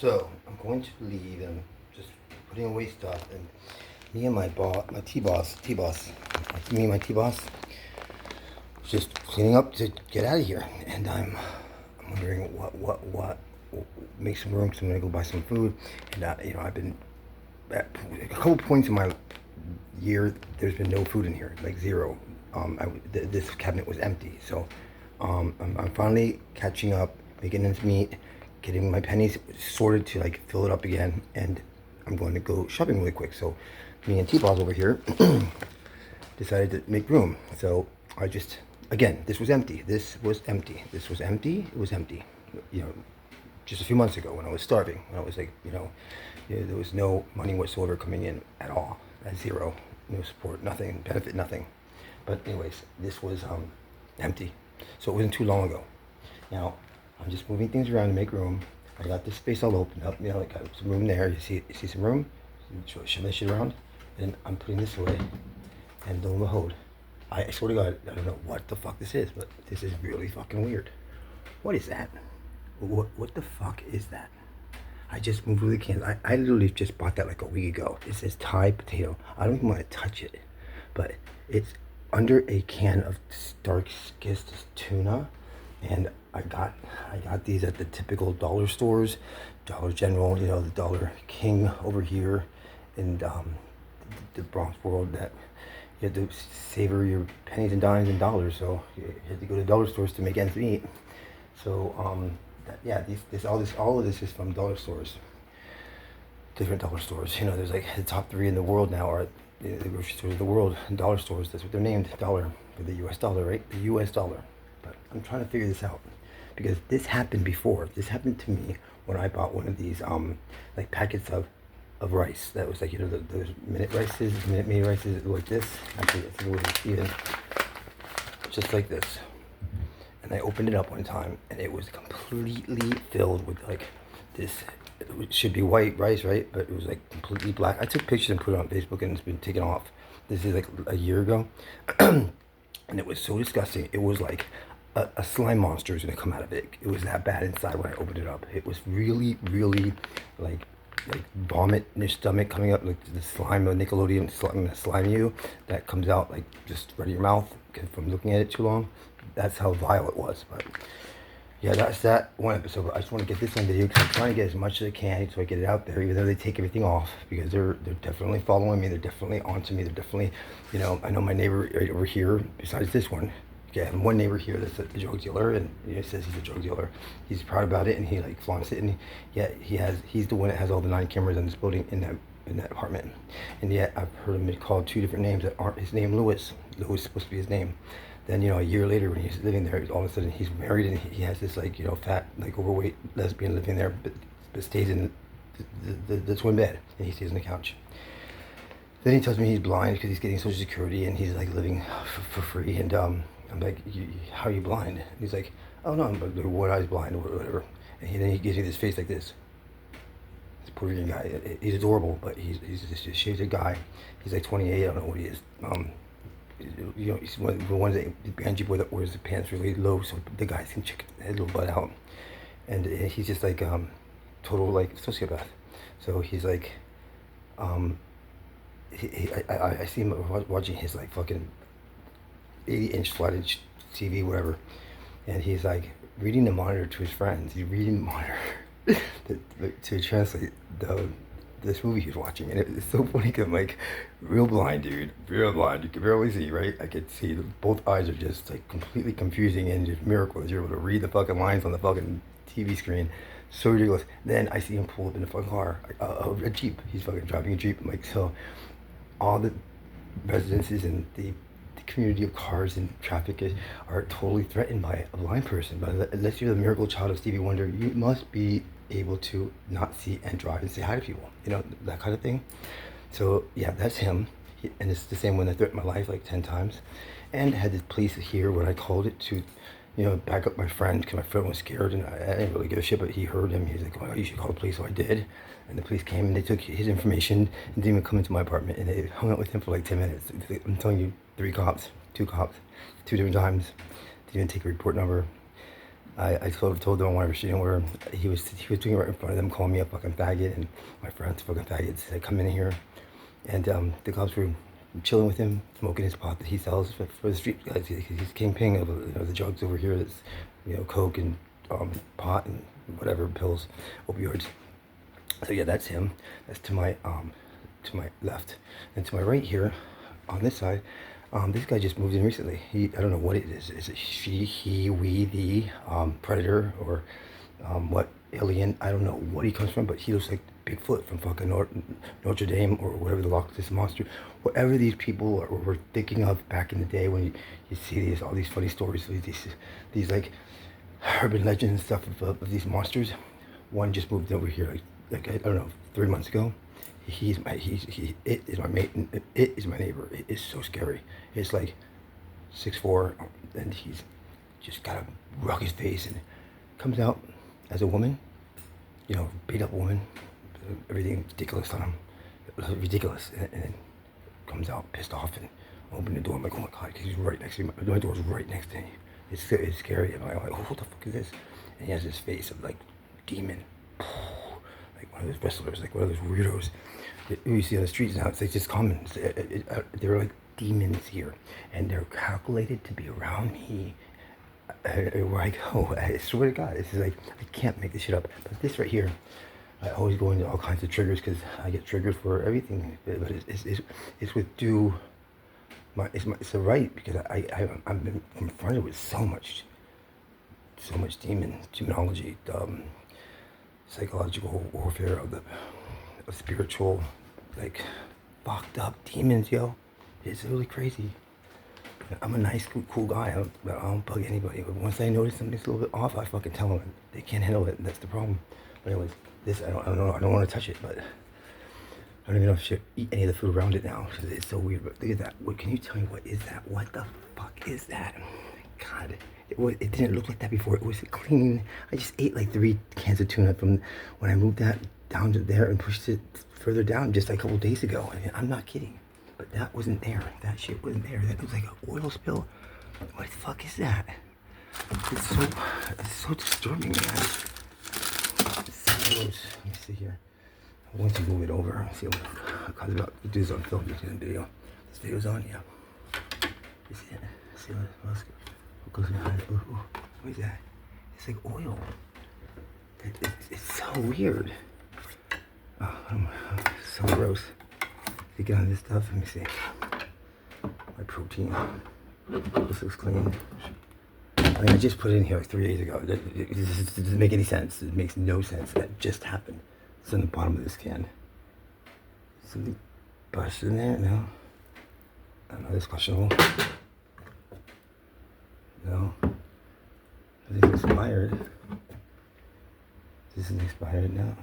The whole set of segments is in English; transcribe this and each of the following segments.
So I'm going to leave and just putting away stuff, and me and my T-boss, me and my T-boss, just cleaning up to get out of here. And I'm wondering what make some room because I'm gonna go buy some food. And I've been at a couple points in my year, there's been no food in here, like zero. This cabinet was empty, so I'm finally catching up, making ends meet, getting my pennies sorted to like fill it up again, and I'm going to go shopping really quick. So me and T-Balls over here decided to make room. So I just, again, this was empty. This was empty. This was empty. It was empty. You know, just a few months ago when I was starving, when I was like, there was no money whatsoever coming in at all, at zero, no support, nothing, benefit, nothing. But anyways, this was empty, so it wasn't too long ago. Now I'm just moving things around to make room. I got this space all opened up, like got some room there. You see some room? Shove that shit around, and I'm putting this away. And lo and behold, I swear to God, I don't know what the fuck this is, but this is really fucking weird. What is that? What the fuck is that? I just moved with the cans. I literally just bought that like a week ago. It says Thai potato. I don't even want to touch it, but it's under a can of Starkist tuna, and I got these at the typical dollar stores, Dollar General, the Dollar King over here, in the Bronx world. That you have to savor your pennies and dimes and dollars, so you have to go to dollar stores to make ends meet. So all of this is from dollar stores, different dollar stores. There's like the top 3 in the world now are the grocery stores of the world, and dollar stores. That's what they're named, dollar, for the U.S. dollar, right? The U.S. dollar. But I'm trying to figure this out because this happened before. This happened to me when I bought one of these like packets of rice that was like those minute made rices like this. Actually, I think it was even just like this. And I opened it up one time, and it was completely filled with like this. It should be white rice, right? But it was like completely black. I took pictures and put it on Facebook, and it's been taken off. This is like a year ago, and it was so disgusting. It was like a slime monster was gonna come out of it. It was that bad inside when I opened it up. It was really, really like vomit in your stomach coming up, like the slime, the Nickelodeon slime you that comes out like just right in your mouth from looking at it too long. That's how vile it was. But yeah, that's that one episode. But I just want to get this on video because I'm trying to get as much as I can so I get it out there, even though they take everything off, because they're definitely following me. They're definitely onto me. They're definitely, I know my neighbor right over here, besides this one. Yeah, I have one neighbor here that's a drug dealer, and he says he's a drug dealer. He's proud about it, and he like flaunts it. And he's the one that has all the 9 cameras in this building, in that apartment. And yet I've heard him called 2 different names that aren't his name. Lewis is supposed to be his name. Then a year later when he's living there, all of a sudden he's married, and he has this like fat, like overweight lesbian living there, but stays in the twin bed, and he stays on the couch. Then he tells me he's blind because he's getting Social Security, and he's like living for free. And I'm like, how are you blind? And he's like, oh no, I'm like, one eye's blind or whatever. And then he gives me this face like this. This Puerto Rican guy. He's adorable, but he's just a shaded guy. He's like 28. I don't know what he is. He's one of the ones that Banji boy that wears the pants really low, so the guys can check his little butt out. And he's just like total like sociopath. So he's like, I see him watching his like fucking 80-inch flat-inch TV, whatever, and he's like reading the monitor to his friends. He's reading the monitor to translate this movie he's watching, and it's so funny because I'm like, real blind, dude, real blind. You can barely see, right? I could see both eyes are just like completely confusing, and just miracle you're able to read the fucking lines on the fucking TV screen. So ridiculous. Then I see him pull up in a fucking car, a Jeep. He's fucking driving a Jeep. I'm like, so all the residences and the community of cars and traffic are totally threatened by a blind person. But unless you're the miracle child of Stevie Wonder, you must be able to not see and drive and say hi to people, that kind of thing. So yeah, that's him. And it's the same one that threatened my life like 10 times, and had the police here when I called it to back up my friend, because my friend was scared, and I didn't really give a shit. But he heard him. He's like, oh, you should call the police. So I did, and the police came, and they took his information and didn't even come into my apartment, and they hung out with him for like 10 minutes. I'm telling you, 2 cops, 2 different times. Didn't even take a report number. I told them whenever she didn't where he was doing it right in front of them, calling me a fucking faggot and my friends fucking faggots. They come in here, and the cops were chilling with him, smoking his pot that he sells for the street guys. He's kingpin of the drugs over here. That's coke and pot and whatever pills, opioids. So yeah, that's him. That's to my left, and to my right here, on this side, this guy just moved in recently. I don't know what it is. Is it she, he, we, the predator, or what alien? I don't know what he comes from, but he looks like Bigfoot from fucking Notre Dame or whatever the Loch Ness monster. Whatever these people were thinking of back in the day when you see all these funny stories, these like urban legends and stuff of these monsters. One just moved over here like I don't know 3 months ago. It is my mate. It is my neighbor. It is so scary. It's like 6'4", and he's just got a rugged face and comes out as a woman, beat up woman, everything ridiculous on him, ridiculous, and then comes out pissed off and open the door. I'm like, oh my god, he's right next to me. My door's right next to me. It's scary. I'm like, oh, what the fuck is this? And he has this face of like demon. Like one of those wrestlers, like one of those weirdos that you see on the streets now. It's like just common. They're like demons here, and they're calculated to be around me where I go. I swear to God, it's like I can't make this shit up. But this right here, I always go into all kinds of triggers because I get triggered for everything. But it's with due. It's a right because I've been confronted with so much demonology. Psychological warfare of spiritual, like, fucked up demons, yo. It's really crazy. I'm a nice, cool guy. I don't bug anybody. But once I notice something's a little bit off, I fucking tell them. They can't handle it, and that's the problem. But anyways, this, I don't want to touch it, but I don't even know if I should eat any of the food around it now. It's so weird, but look at that. What, can you tell me what is that? What the fuck is that? God. It didn't look like that before. It was clean. I just ate like 3 cans of tuna from when I moved that down to there and pushed it further down just like a couple days ago. I mean, I'm not kidding. But that wasn't there. That shit wasn't there. That was like an oil spill. What the fuck is that? It's so disturbing, man. It's so gross. Let me see here. I want to move it over. See what I'm about to do this on film. This video. This video's on, yeah. You see it? See what else? What is that? It's like oil. It's so weird. Oh, so gross. You get on this stuff, let me see. My protein. This looks clean. I mean, I just put it in here like 3 days ago. It doesn't make any sense. It makes no sense. That just happened. It's on the bottom of this can. Something busted in there? No. I don't know, that's questionable. No. This is expired. This is expired now.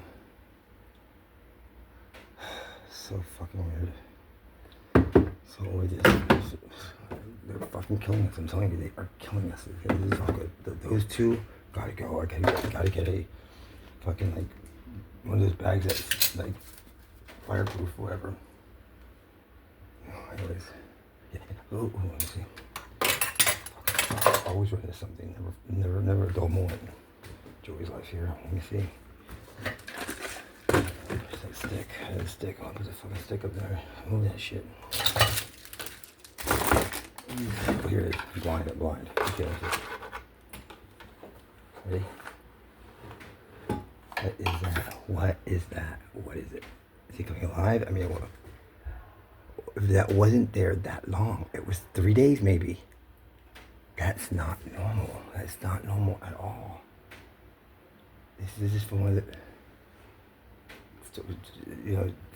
So fucking weird. So weird. They're fucking killing us. I'm telling you, they are killing us. This is all good. Those two gotta go. I gotta get a fucking like one of those bags that's like fireproof or whatever. Anyways. Yeah. Oh, let me see. Always run into something. Never a dull moment. Joey's life here. Let me see. There's that stick. There's a stick. Oh, there's a fucking stick up there. Move that shit. Oh, here it is. Blind. Okay, ready? What is that? What is it? Is he coming alive? I mean, that wasn't there that long. It was 3 days maybe. That's not normal. That's not normal at all. This is from one of the,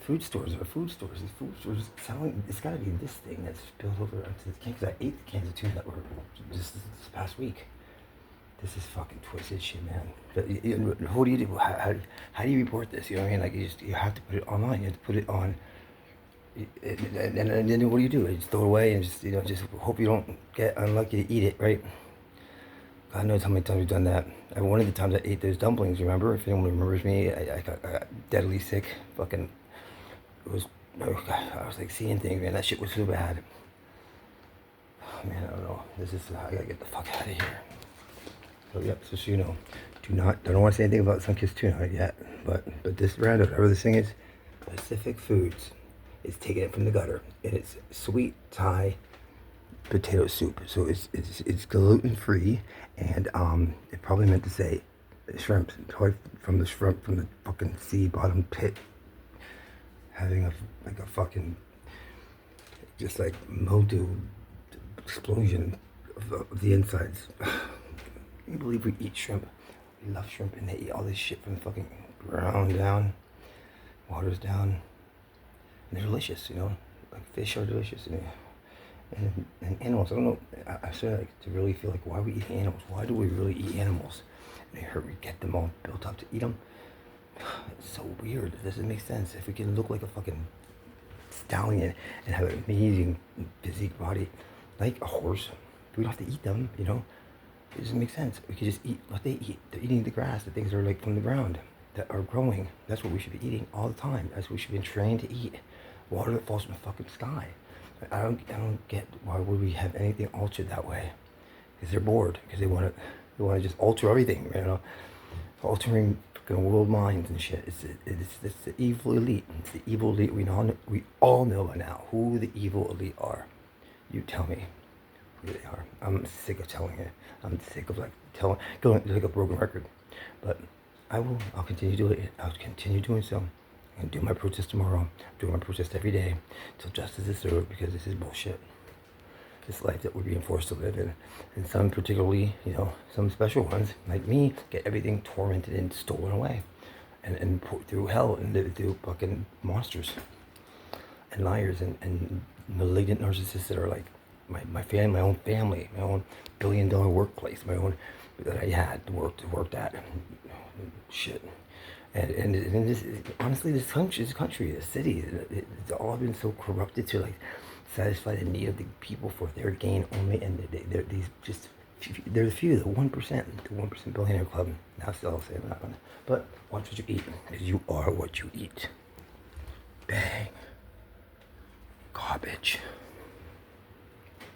food stores. These food stores selling. It's got to be this thing that's spilled over onto this can. Because I ate the cans of tuna that were just this past week. This is fucking twisted shit, man. But, what do you do? How do you report this? You know what I mean? Like you have to put it online. You have to put it on. And then what do? You just throw it away and just hope you don't get unlucky to eat it, right? God knows how many times we've done that. One of the times I ate those dumplings, remember? If anyone remembers me, I got deadly sick. Fucking, I was like seeing things, man. That shit was so bad. Oh, man, I don't know. I gotta get the fuck out of here. So yep, so you know, I don't want to say anything about Sunkist tuna yet, but this brand, whatever this thing is, Pacific Foods, is taking it from the gutter, and it's sweet Thai potato soup. So it's gluten free, and it probably meant to say shrimp, probably from the fucking sea bottom pit, having a fucking just like mildew explosion of the insides. Can you believe we eat shrimp? We love shrimp, and they eat all this shit from the fucking ground down, waters down, and they're delicious, you know. Like fish are delicious, and animals. I don't know. I sort of like to really feel like why we eat animals. Why do we really eat animals? And they hurt. We get them all built up to eat them. It's so weird. It doesn't make sense. If we can look like a fucking stallion and have an amazing physique body, like a horse, we don't have to eat them, you know. It doesn't make sense. We could just eat what they eat. They're eating the grass, the things that are like from the ground, that are growing. That's what we should be eating all the time. That's what we should be trained to eat. Water that falls from the fucking sky. I don't get why would we have anything altered that way? Because they're bored. Because they want to just alter everything. You know, altering fucking world minds and shit. It's the evil elite. It's the evil elite. We all know by now who the evil elite are. You tell me who they are. I'm sick of telling it. I'm sick of going like a broken record. But I'll continue doing it. I'll continue doing so. I'm do my protest tomorrow. I'm doing my protest every day till justice is served, because this is bullshit. This life that we're being forced to live in. And some particularly, you know, some special ones, like me, get everything tormented and stolen away. And put through hell and live through fucking monsters. And liars and malignant narcissists that are like my family, my own family, my own billion-dollar workplace, my own that I had worked at, shit. And this, honestly, this country, this city, it's all been so corrupted to like satisfy the need of the people for their gain only, and they're these just they're the few, the 1%, the 1% billionaire club. Now still I'll say that one, but watch what you eat, because you are what you eat. Bang. Garbage.